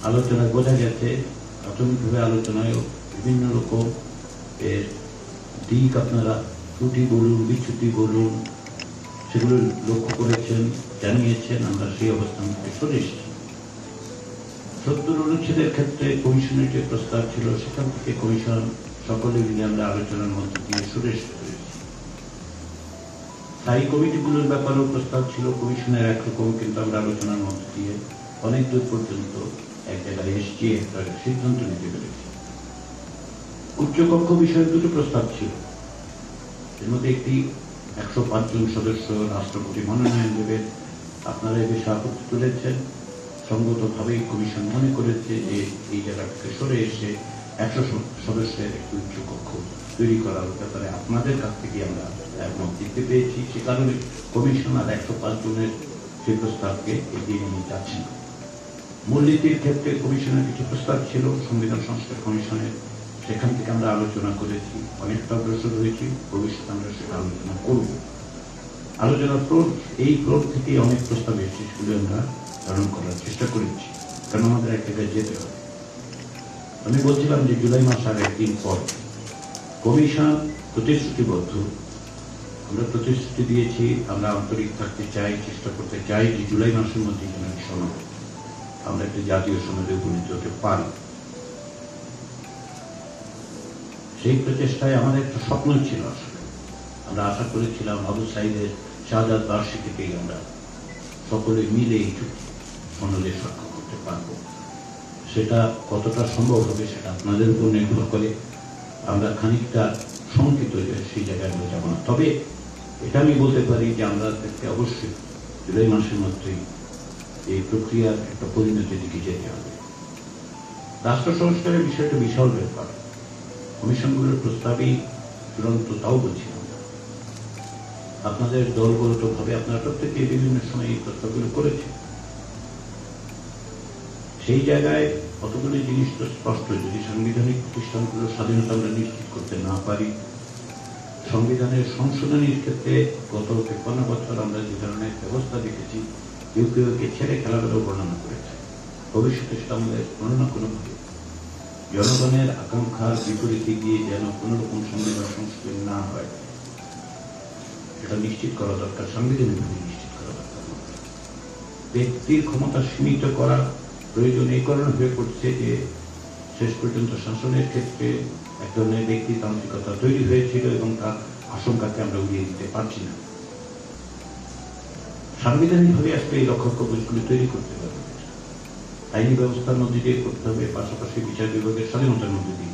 আলোচনায় বোঝা গেছে, প্রাথমিকভাবে আলোচনায় বিভিন্ন রকম এর দিক আপনারা ত্রুটি বলুন, বিচ্যুতি বলুন, সেগুলো লক্ষ্য করেছেন, জানিয়েছেন। আমরা সেই অবস্থান থেকে সরে এসেছি। ৭০ অনুচ্ছেদের ক্ষেত্রে কমিশনের যে প্রস্তাব ছিল, সেখান থেকে কমিশন সকলে মিলে আমরা আলোচনার মধ্যে দিয়ে সরে এসে পেরেছি। স্থায়ী কমিটিগুলোর ব্যাপারেও প্রস্তাব ছিল কমিশনের একরকম, কিন্তু আমরা আলোচনার মধ্যে দিয়ে অনেক দূর পর্যন্ত এক জায়গায় এসছি, একটা সিদ্ধান্ত নিতে পেরেছি। উচ্চকক্ষ বিষয়ে দুটো প্রস্তাব ছিল, এর মধ্যে একটি ১০৫ জন সদস্য রাষ্ট্রপতি মনোনয়ন দেবেন। আপনারা এ বিষয়ে আপত্তি তুলেছেন। সঙ্গতভাবেই কমিশন মনে করেছে যে এই জায়গা থেকে সরে এসে ১০০ সদস্যের একটি উচ্চকক্ষ তৈরি করার ব্যাপারে আপনাদের কাছ থেকে আমরা একমত দিতে পেরেছি। সে কারণে কমিশন আর ১০৫ জনের সেই প্রস্তাবকে এগিয়ে নিয়ে যাচ্ছেন। মূলনীতির ক্ষেত্রে কমিশনের কিছু প্রস্তাব ছিল সংবিধান সংস্কার কমিশনের, সেখান থেকে আমরা আলোচনা করেছি, অনেকটা অগ্রসর হয়েছি। ভবিষ্যতে আমরা সেটা আলোচনা করব। আলোচনার এই ফ্লোর থেকে অনেক প্রস্তাব এসেছে, সেগুলো আমরা ধারণ করার চেষ্টা করেছি, কারণ আমাদের এক জায়গায় যেতে হবে। আমি বলছিলাম যে জুলাই মাস আর একদিন পর কমিশন প্রতিশ্রুতিবদ্ধ। আমরা প্রতিশ্রুতি দিয়েছি, আমরা আন্তরিক থাকতে চাই, চেষ্টা করতে চাই যে জুলাই মাসের মধ্যে যেন সনদ আমরা একটা জাতীয় সনদে উপনীত হতে পারি। সেই প্রচেষ্টায় আমাদের একটা স্বপ্ন ছিল। আসলে আমরা আশা করেছিলাম আবু সাইদের শাহাদাত বার্ষিকীতেই আমরা সকলে মিলে এই সনদে স্বাক্ষর করতে পারব। সেটা কতটা সম্ভব হবে সেটা আপনাদের উপর নির্ভর করে। আমরা খানিকটা শঙ্কিত যে সেই জায়গায় আমরা যাব না। তবে এটা আমি বলতে পারি যে আমরা অবশ্যই জুলাই মাসের মধ্যেই এই প্রক্রিয়ার একটা পরিণতির দিকে যেতে হবে। রাষ্ট্র সংস্কারের বিষয়টা বিশাল ব্যাপার। কমিশনগুলোর প্রস্তাবই চূড়ান্ত, তাও বলছি আমরা। আপনাদের দলগতভাবে আপনারা প্রত্যেকে বিভিন্ন সময় এই প্রস্তাবগুলো করেছেন। সেই জায়গায় কতগুলি জিনিস তো স্পষ্ট, যদি সাংবিধানিক প্রতিষ্ঠানগুলোর স্বাধীনতা আমরা নিশ্চিত করতে না পারি, সংবিধানের সংশোধনীর ক্ষেত্রে গত ৫৩ বছর আমরা যে ধরনের ব্যবস্থা দেখেছি, কেউ কেউ একে ছেড়ে খেলাধুলো বর্ণনা করেছে। ভবিষ্যতে সেটা আমাদের কোনো না কোনোভাবে জনগণের আকাঙ্ক্ষার বিপরীতে গিয়ে যেন কোন রকম সংবিধান সংশোধন না হয়, সেটা নিশ্চিত করা দরকার, সাংবিধানিকভাবে নিশ্চিত করা দরকার। ব্যক্তির ক্ষমতা সীমিত করা প্রয়োজন এই কারণে হয়ে পড়ছে যে শেষ পর্যন্ত শাসনের ক্ষেত্রে এক ধরনের ব্যক্তিতান্ত্রিকতা তৈরি হয়েছিল এবং তার আশঙ্কাকে আমরা উড়িয়ে দিতে পারছি না। সাংবিধানিকভাবে আসলে এই রক্ষা কবচগুলি তৈরি করতে হবে, আইনি ব্যবস্থার মধ্যে দিয়ে করতে হবে, পাশাপাশি বিচার বিভাগের স্বাধীনতার মধ্যে দিয়ে